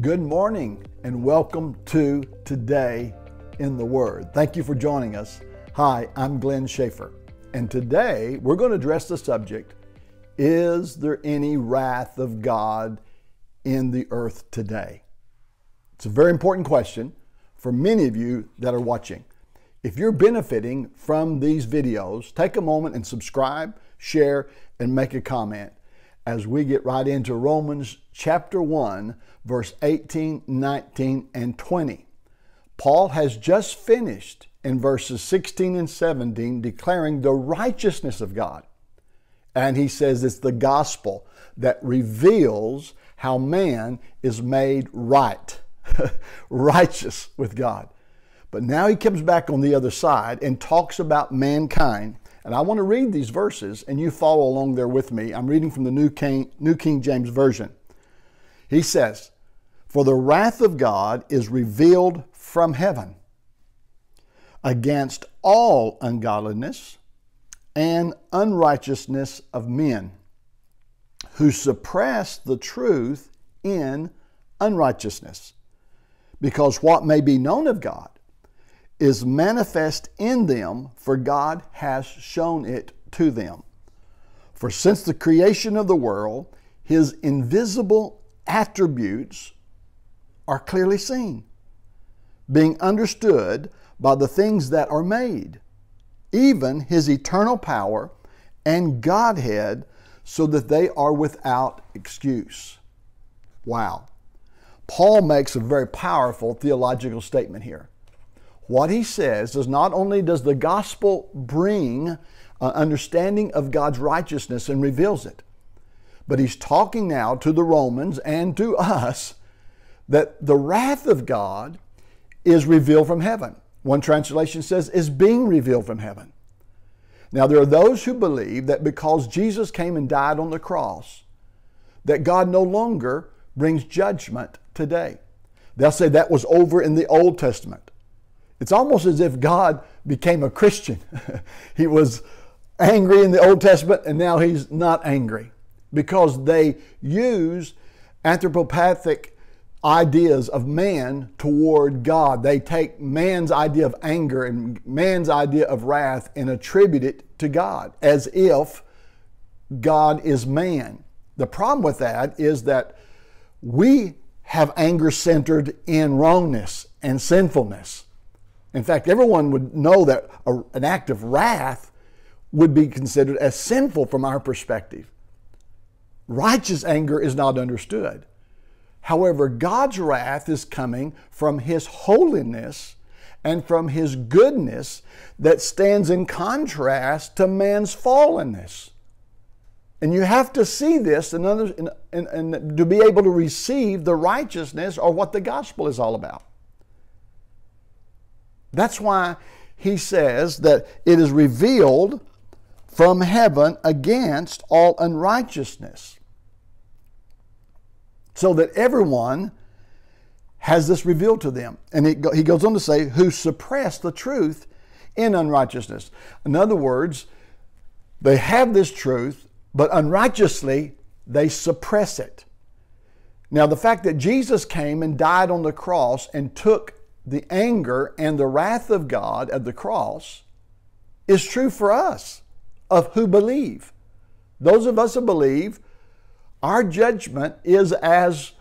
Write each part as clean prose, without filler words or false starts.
Good morning and welcome to Today in the Word. Thank you for joining us. Hi, I'm Glenn Schaefer, and today we're going to address the subject, is there any wrath of God in the earth today? It's a very important question for many of you that are watching. If you're benefiting from these videos, take a moment and subscribe, share, and make a comment as we get right into Romans chapter 1, verse 18, 19, and 20. Paul has just finished in verses 16 and 17 declaring the righteousness of God. And he says it's the gospel that reveals how man is made right, righteous with God. But now he comes back on the other side and talks about mankind. And I want to read these verses and you follow along there with me. I'm reading from the New King James Version. He says, "For the wrath of God is revealed from heaven against all ungodliness and unrighteousness of men, who suppress the truth in unrighteousness, because what may be known of God is manifest in them, for God has shown it to them. For since the creation of the world, His invisible attributes are clearly seen, being understood by the things that are made, even His eternal power and Godhead, so that they are without excuse." Wow. Paul makes a very powerful theological statement here. What he says is not only does the gospel bring an understanding of God's righteousness and reveals it, but he's talking now to the Romans and to us that the wrath of God is revealed from heaven. One translation says is being revealed from heaven. Now there are those who believe that because Jesus came and died on the cross, that God no longer brings judgment today. They'll say that was over in the Old Testament. It's almost as if God became a Christian. He was angry in the Old Testament and now he's not angry because they use anthropopathic ideas of man toward God. They take man's idea of anger and man's idea of wrath and attribute it to God as if God is man. The problem with that is that we have anger centered in wrongness and sinfulness. In fact, everyone would know that an act of wrath would be considered as sinful from our perspective. Righteous anger is not understood. However, God's wrath is coming from His holiness and from His goodness that stands in contrast to man's fallenness. And you have to see this and to be able to receive the righteousness or what the gospel is all about. That's why he says that it is revealed from heaven against all unrighteousness. So that everyone has this revealed to them. And he goes on to say, who suppress the truth in unrighteousness. In other words, they have this truth, but unrighteously they suppress it. Now the fact that Jesus came and died on the cross and took the anger and the wrath of God at the cross is true for us of who believe. Those of us who believe, our judgment is as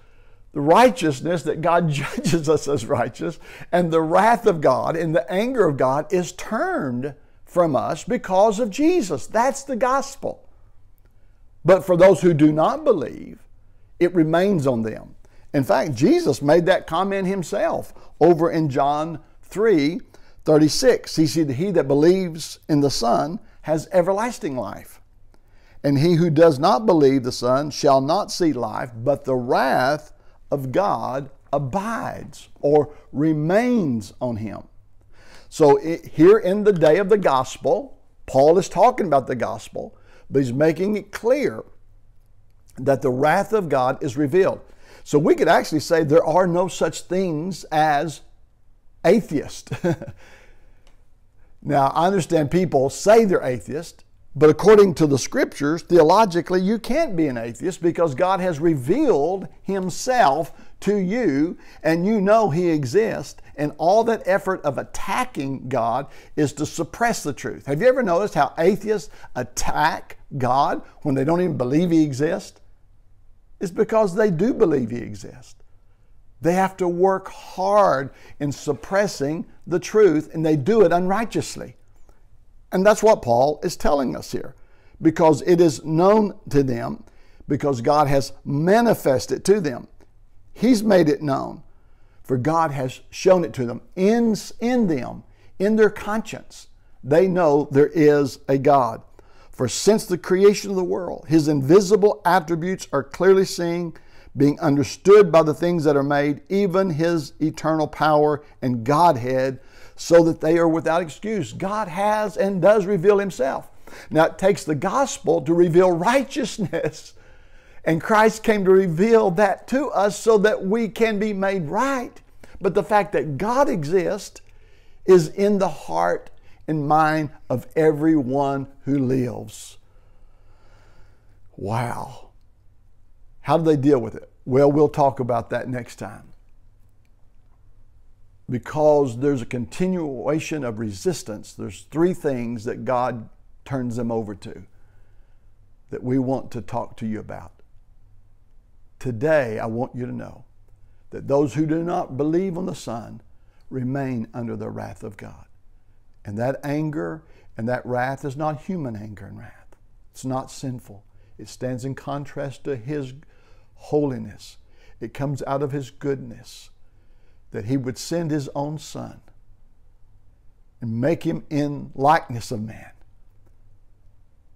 the righteousness that God judges us as righteous, and the wrath of God and the anger of God is turned from us because of Jesus. That's the gospel. But for those who do not believe, it remains on them. In fact, Jesus made that comment himself over in John 3:36. He said, "He that believes in the Son has everlasting life. And he who does not believe the Son shall not see life, but the wrath of God abides," or remains on him. So here in the day of the gospel, Paul is talking about the gospel, but he's making it clear that the wrath of God is revealed. So we could actually say there are no such things as atheists. Now, I understand people say they're atheists, But according to the scriptures, theologically, you can't be an atheist because God has revealed himself to you and you know He exists, and all that effort of attacking God is to suppress the truth. Have you ever noticed how atheists attack God when they don't even believe He exists? It's because they do believe He exists. They have to work hard in suppressing the truth, and they do it unrighteously. And that's what Paul is telling us here, because it is known to them, because God has manifested to them. He's made it known, for God has shown it to them. In them, in their conscience, they know there is a God. For since the creation of the world, His invisible attributes are clearly seen, being understood by the things that are made, even His eternal power and Godhead, so that they are without excuse. God has and does reveal Himself. Now, it takes the gospel to reveal righteousness, and Christ came to reveal that to us so that we can be made right. But the fact that God exists is in the heart and mind of everyone who lives. Wow. How do they deal with it? Well, we'll talk about that next time. Because there's a continuation of resistance, there's three things that God turns them over to that we want to talk to you about. Today, I want you to know that those who do not believe on the Son remain under the wrath of God. And that anger and that wrath is not human anger and wrath. It's not sinful. It stands in contrast to His holiness. It comes out of His goodness, that He would send His own Son and make Him in likeness of man,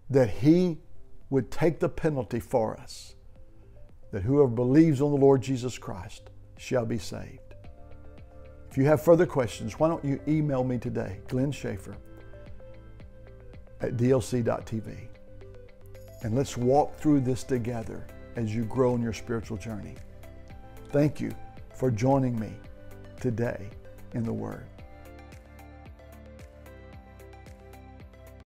that He would take the penalty for us, that whoever believes on the Lord Jesus Christ shall be saved. If you have further questions, why don't you email me today, Glenn Schaefer at dlc.tv. And let's walk through this together as you grow in your spiritual journey. Thank you for joining me today in the Word.